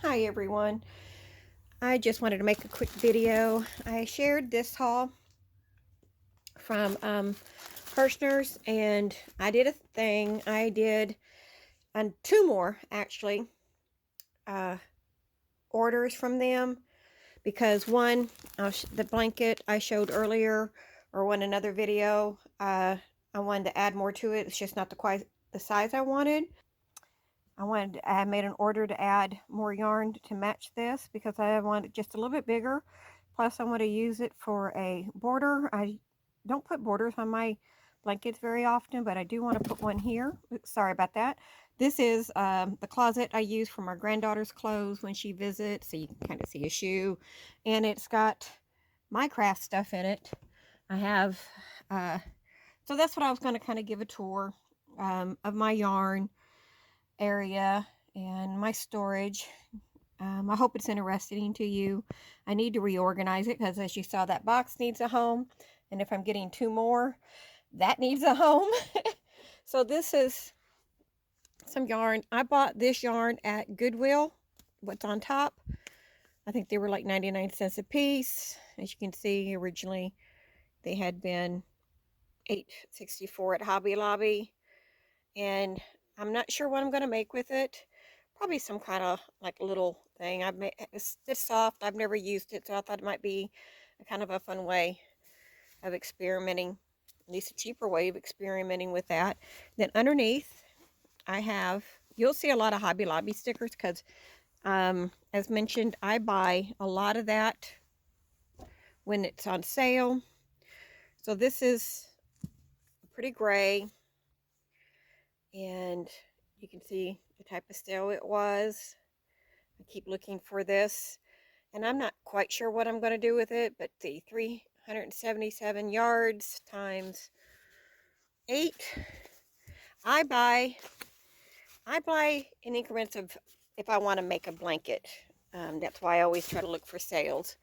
Hi everyone. I just wanted to make a quick video. I shared this haul from Kirshner's, and I did a thing. I did two more actually uh, orders from them because one, the blanket I showed earlier or one another video, I wanted to add more to it. It's just not quite the size I wanted. I made an order to add more yarn to match this because I want it just a little bit bigger. Plus I want to use it for a border. I don't put borders on my blankets very often, but I do want to put one here. Oops, sorry about that. This is the closet I use for my granddaughter's clothes when she visits, so you can kind of see a shoe. And it's got my craft stuff in it. I have, so that's what I was going to kind of give a tour of my yarn area and my storage. I hope it's interesting to you. I need to reorganize it because, as you saw, that box needs a home, and if I'm getting two more, that needs a home. So this is some yarn. I bought this yarn at Goodwill. What's on top, I think they were like 99 cents a piece. As you can see, originally they had been $8.64 at Hobby Lobby, and I'm not sure what I'm going to make with it. Probably some kind of like little thing. I've made it's soft. I've never used it, so I thought it might be a kind of a fun way of experimenting, at least a cheaper way of experimenting with that. Then underneath, I have, you'll see a lot of Hobby Lobby stickers because, as mentioned, I buy a lot of that when it's on sale. So this is pretty gray, and you can see the type of style it was. I keep looking for this, and I'm not quite sure what I'm going to do with it, but the 377 yards times 8. I buy in increments of, if I want to make a blanket. That's why I always try to look for sales.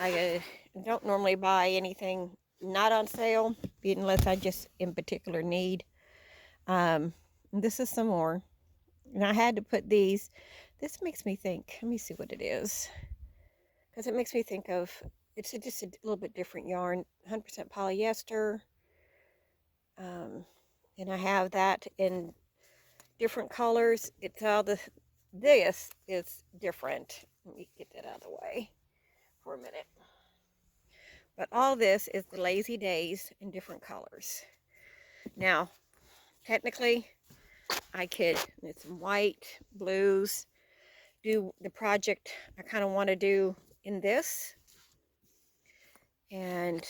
I don't normally buy anything not on sale unless I just in particular need. This is some more, and I had to put these. This makes me think, let me see what it is, because it makes me think of, it's just a little bit different yarn, 100% polyester, and I have that in different colors. It's all this is different. Let me get that out of the way for a minute. But all this is the Lazy Days in different colors. Now, technically, I could, it's some white, blues, do the project I kind of want to do in this. And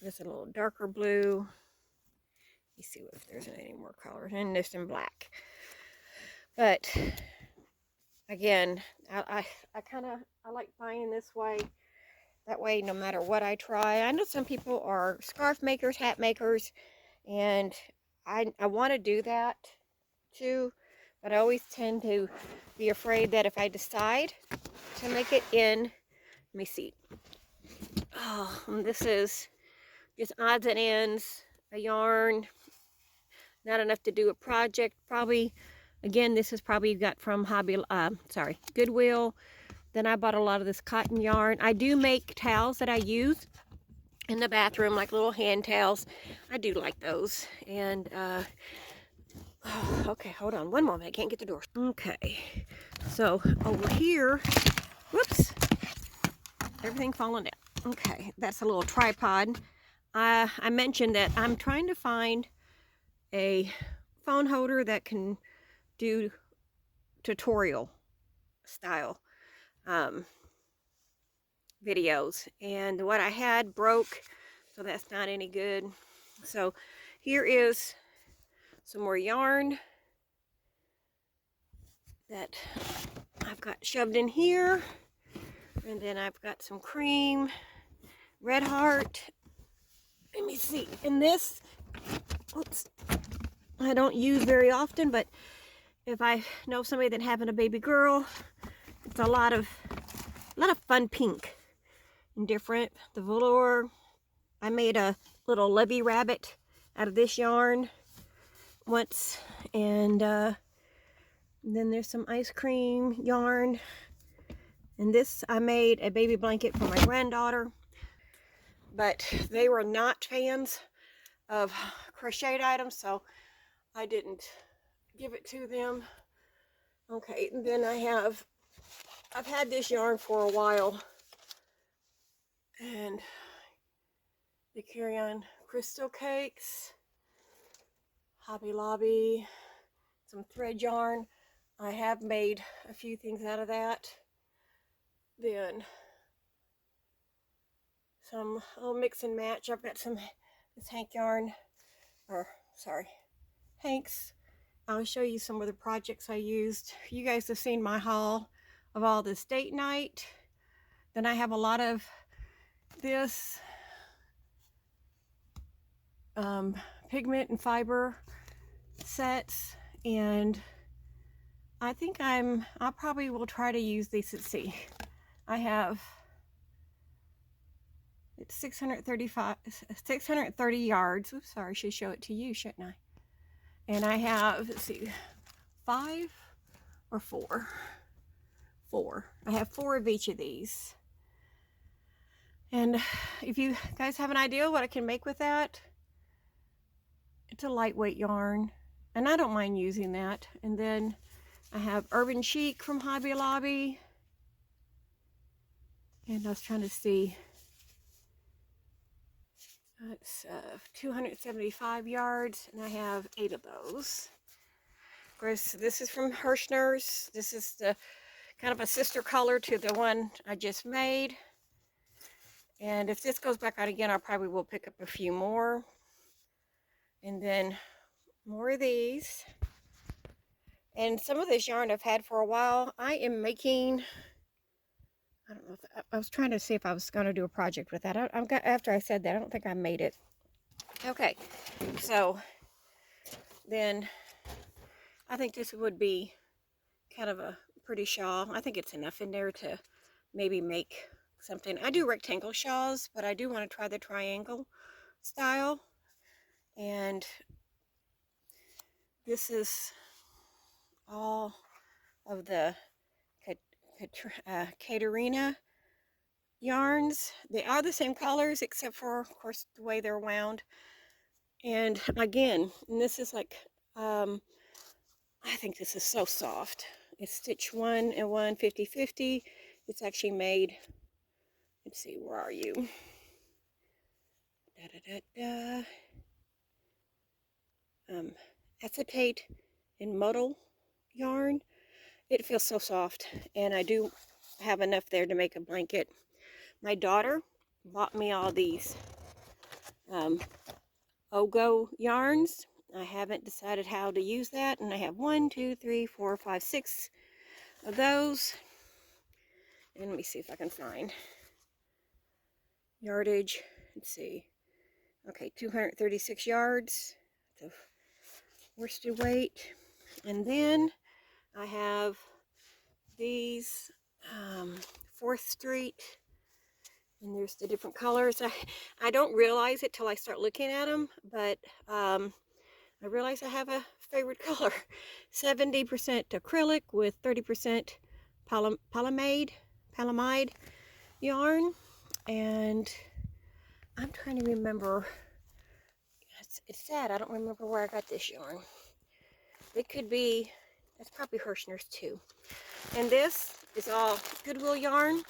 this is a little darker blue. You see if there's any more colors, and this in black. But again, I like buying this way. That way, no matter what I try, I know some people are scarf makers, hat makers, and I want to do that too, but I always tend to be afraid that if I decide to make it in, let me see. Oh, this is just odds and ends, a yarn, not enough to do a project. Probably, again, this is probably got from Goodwill. Then I bought a lot of this cotton yarn. I do make towels that I use in the bathroom, like little hand towels. I do like those. And okay, hold on one moment. I can't get the door. Okay, so over here, whoops, everything falling down. Okay, that's a little tripod. I mentioned that I'm trying to find a phone holder that can do tutorial style videos, and what I had broke, so that's not any good. So here is some more yarn that I've got shoved in here, and then I've got some cream, Red Heart. Let me see, and this, oops, I don't use very often, but if I know somebody that having a baby girl, it's a lot of fun pink and different. The velour, I made a little Levy rabbit out of this yarn once, and then there's some ice cream yarn. And this, I made a baby blanket for my granddaughter, but they were not fans of crocheted items, so I didn't give it to them. Okay, and then I've had this yarn for a while, and the Carry On Crystal Cakes, Hobby Lobby, some thread yarn. I have made a few things out of that. Then some little mix and match. I've got some this Hank yarn, or sorry, Hank's. I'll show you some of the projects I used. You guys have seen my haul of all this date night. Then I have a lot of this pigment and fiber sets, and I think I probably will try to use these. Let's see, I have, it's 630 yards. Oops, sorry, I should show it to you, shouldn't I? And I have, let's see, 5 or 4. 4. I have 4 of each of these. And if you guys have an idea what I can make with that, it's a lightweight yarn, and I don't mind using that. And then I have Urban Chic from Hobby Lobby, and I was trying to see, it's 275 yards, and I have 8 of those. Of course, this is from Hirschner's. This is the kind of a sister color to the one I just made. And if this goes back out again, I probably will pick up a few more. And then more of these. And some of this yarn I've had for a while. I am making, I don't know, I was trying to see if I was going to do a project with that. After I said that, I don't think I made it. Okay, so then I think this would be kind of a pretty shawl. I think it's enough in there to maybe make something. I do rectangle shawls, but I do want to try the triangle style. And this is all of the Caterina yarns. They are the same colors, except for, of course, the way they're wound. And again, and this is like, I think this is so soft. It's stitch 1 and 1 50-50. It's actually made, let's see, where are you? Acetate and modal yarn. It feels so soft, and I do have enough there to make a blanket. My daughter bought me all these Ogo yarns. I haven't decided how to use that, and I have 1, 2, 3, 4, 5, 6 of those. And let me see if I can find yardage. Let's see. Okay, 236 yards. The worsted weight. And then I have these 4th Street, and there's the different colors. I don't realize it till I start looking at them, but I realize I have a favorite color. 70% acrylic with 30% polyamide yarn. And I'm trying to remember, it's sad, I don't remember where I got this yarn. It could be, that's probably Hirschner's too. And this is all Goodwill yarn.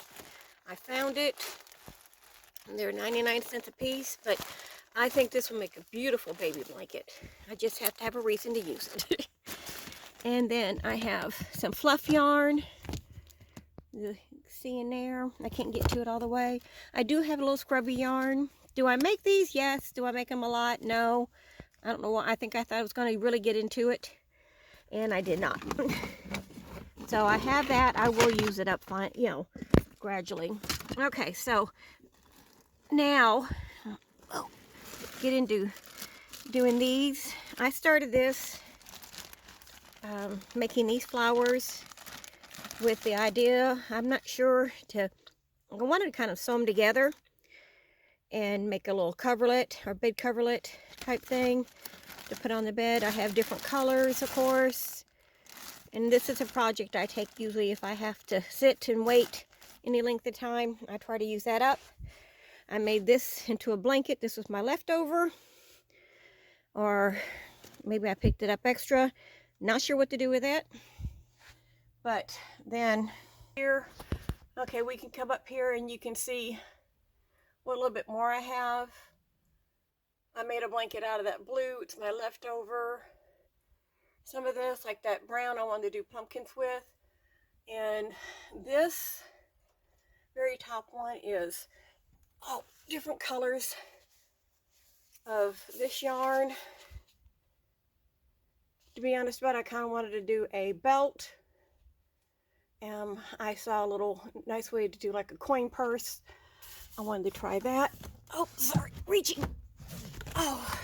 I found it, and they're 99 cents a piece, but I think this will make a beautiful baby blanket. I just have to have a reason to use it. And then I have some fluff yarn. You see in there, I can't get to it all the way. I do have a little scrubby yarn. Do I make these? Yes. Do I make them a lot? No. I don't know why. I think I thought I was going to really get into it, and I did not. So I have that. I will use it up fine, you know, gradually. Okay, so now get into doing these. I started this making these flowers with the idea, I'm not sure, I wanted to kind of sew them together and make a little coverlet or bed coverlet type thing to put on the bed. I have different colors, of course, and this is a project I take usually if I have to sit and wait any length of time. I try to use that up. I made this into a blanket. This was my leftover, or maybe I picked it up extra. Not sure what to do with it. But then here, okay, we can come up here and you can see what a little bit more I have. I made a blanket out of that blue. It's my leftover. Some of this, like that brown, I wanted to do pumpkins with. And this very top one is different colors of this yarn. To be honest about it, I kind of wanted to do a belt. I saw a little nice way to do like a coin purse. I wanted to try that. Oh, sorry, reaching. Oh,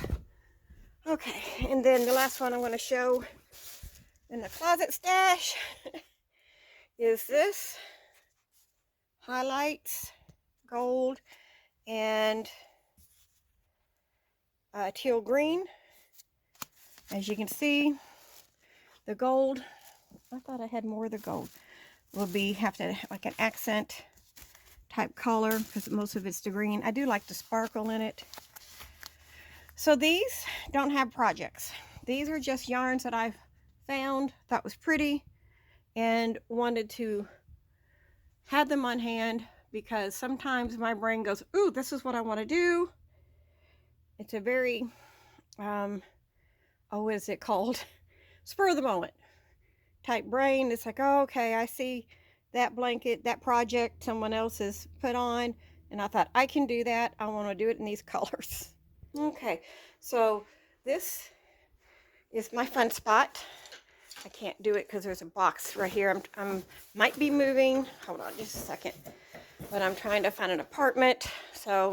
okay. And then the last one I'm going to show in the closet stash is this highlights, gold, and teal green. As you can see, the gold, I thought I had more of the gold, will be have to like an accent type color because most of it's the green. I do like the sparkle in it. So these don't have projects. These are just yarns that I've found, thought was pretty, and wanted to have them on hand because sometimes my brain goes, ooh, this is what I want to do. It's a very, what is it called? Spur of the moment type brain. It's like, oh, okay, I see that blanket, that project someone else has put on, and I thought I can do that. I want to do it in these colors. Okay, so this is my fun spot. I can't do it because there's a box right here. I'm might be moving. Hold on just a second. But I'm trying to find an apartment. So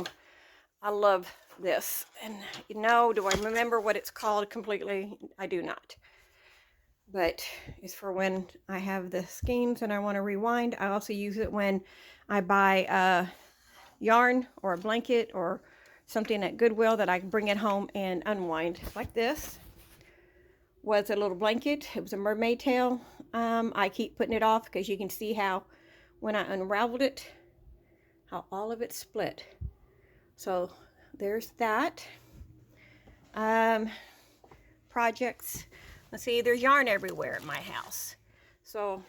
I love this. And you know, do I remember what it's called completely? I do not. But it's for when I have the skeins and I want to rewind. I also use it when I buy a yarn or a blanket or something at Goodwill that I can bring it home and unwind. Like this was a little blanket. It was a mermaid tail. I keep putting it off because you can see how when I unraveled it, how all of it split. So there's that. Projects. Let's see, there's yarn everywhere at my house. So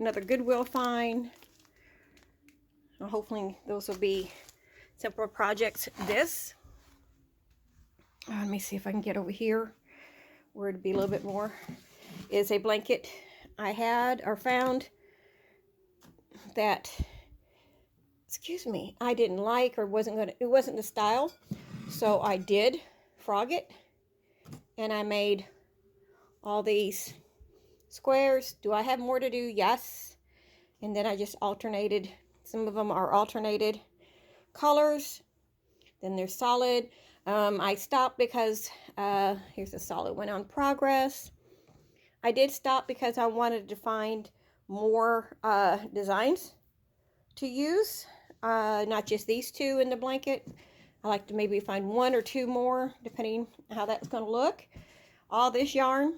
another Goodwill find. Well, hopefully those will be simple projects. This, let me see if I can get over here where it'd be a little bit more, is a blanket I had or found that, excuse me, I didn't like or it wasn't the style. So I did frog it and I made all these squares. Do I have more to do? Yes. And then I just alternated. Some of them are alternated colors. Then there's solid. I stopped because here's a solid one on progress. I did stop because I wanted to find more designs to use, not just these two in the blanket. I like to maybe find one or two more depending on how that's going to look. All this yarn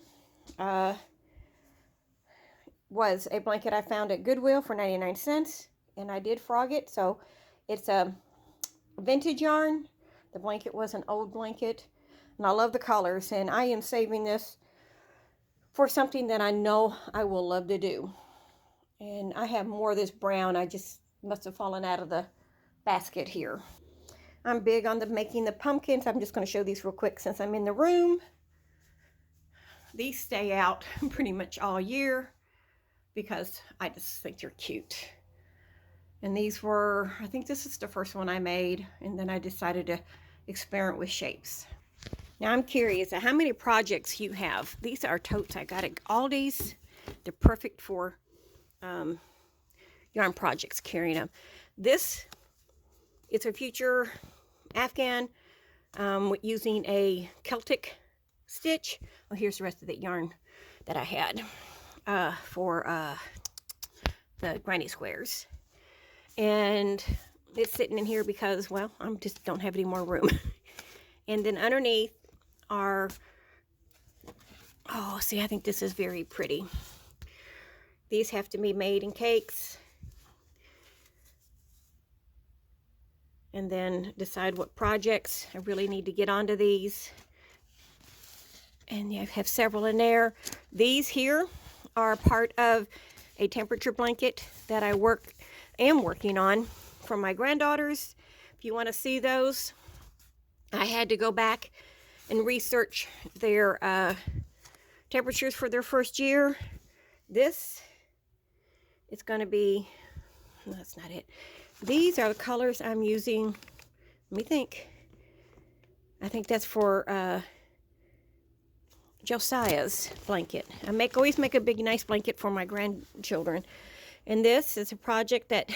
was a blanket I found at Goodwill for 99 cents, and I did frog it. So it's a vintage yarn. The blanket was an old blanket, and I love the colors, and I am saving this for something that I know I will love to do. And I have more of this brown. I just must have fallen out of the basket here. I'm big on making the pumpkins. I'm just going to show these real quick since I'm in the room. These stay out pretty much all year because I just think they're cute. And these were, I think this is the first one I made, and then I decided to experiment with shapes. Now I'm curious how many projects you have. These are totes I got at Aldi's. They're perfect for yarn projects, carrying them. This, it's a future Afghan using a Celtic stitch. Oh, here's the rest of the yarn that I had for the granny squares. And it's sitting in here because, well, I just don't have any more room. And then underneath are, oh, see, I think this is very pretty. These have to be made in cakes. and then decide what projects I really need to get onto these. And I have several in there. These here are part of a temperature blanket that I am working on for my granddaughters. If you want to see those, I had to go back and research their temperatures for their first year. This is going to be, no, that's not it. These are the colors I'm using. Let me think. I think that's for Josiah's blanket. I always make a big nice blanket for my grandchildren. And this is a project that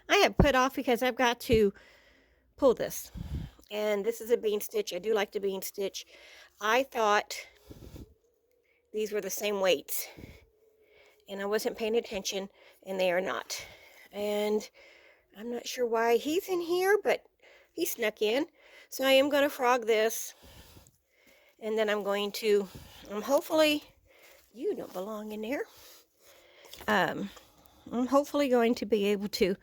I have put off because I've got to pull this. And this is a bean stitch. I do like the bean stitch. I thought these were the same weights, and I wasn't paying attention, and they are not. And I'm not sure why he's in here, but he snuck in. So I am going to frog this, and then I'm going to, hopefully, you don't belong in there. I'm hopefully going to be able to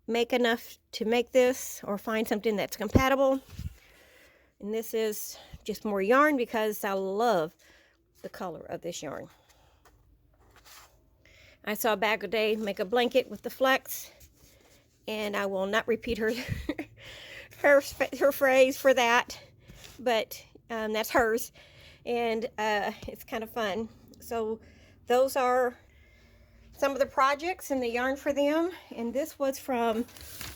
make enough to make this, or find something that's compatible. And this is just more yarn because I love the color of this yarn. I saw Day make a blanket with the flex, and I will not repeat her her phrase for that, but that's hers, and it's kind of fun. So those are some of the projects and the yarn for them. And this was from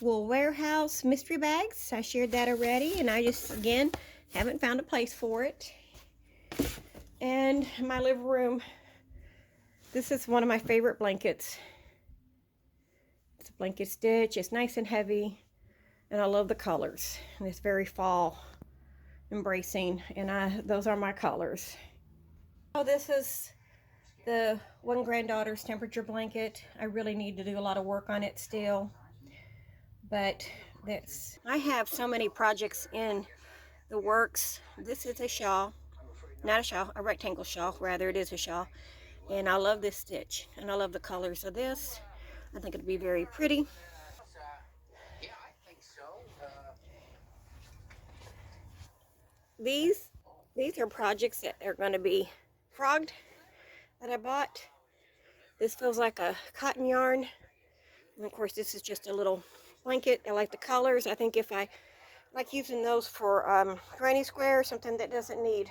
Wool Warehouse Mystery Bags. I shared that already, and I just, again, haven't found a place for it. And my living room, this is one of my favorite blankets. It's a blanket stitch. It's nice and heavy, and I love the colors. And it's very fall embracing, and those are my colors. Oh, this is the one granddaughter's temperature blanket. I really need to do a lot of work on it still, but I have so many projects in the works. This is a shawl, not a shawl, a rectangle shawl, rather. It is a shawl, and I love this stitch, and I love the colors of this. I think it'd be very pretty. These are projects that are going to be frogged that I bought. This feels like a cotton yarn, and of course this is just a little blanket. I like the colors. I think if I like using those for granny square, something that doesn't need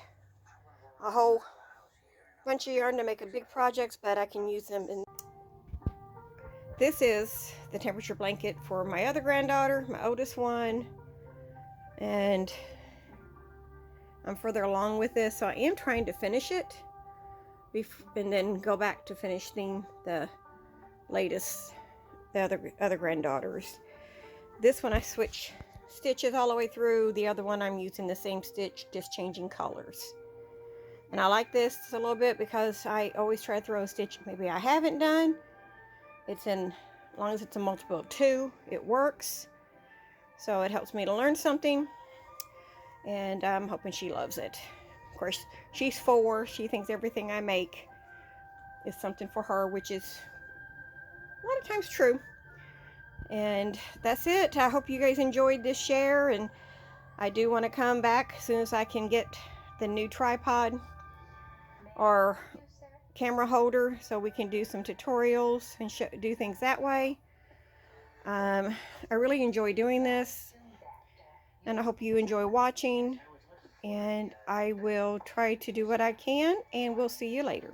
a whole bunch of yarn to make a big projects, but I can use them in. This is the temperature blanket for my other granddaughter, my oldest one, and I'm further along with this, so I am trying to finish it and then go back to finishing the latest, the other granddaughters. This one I switch stitches all the way through. The other one I'm using the same stitch, just changing colors. And I like this a little bit because I always try to throw a stitch maybe I haven't done. It's in, as long as it's a multiple of 2, it works. So it helps me to learn something, and I'm hoping she loves it. Of course, she's 4. She thinks everything I make is something for her, which is a lot of times true. And that's it. I hope you guys enjoyed this share, and I do want to come back as soon as I can get the new tripod or camera holder so we can do some tutorials and do things that way. I really enjoy doing this, and I hope you enjoy watching, and I will try to do what I can, and we'll see you later.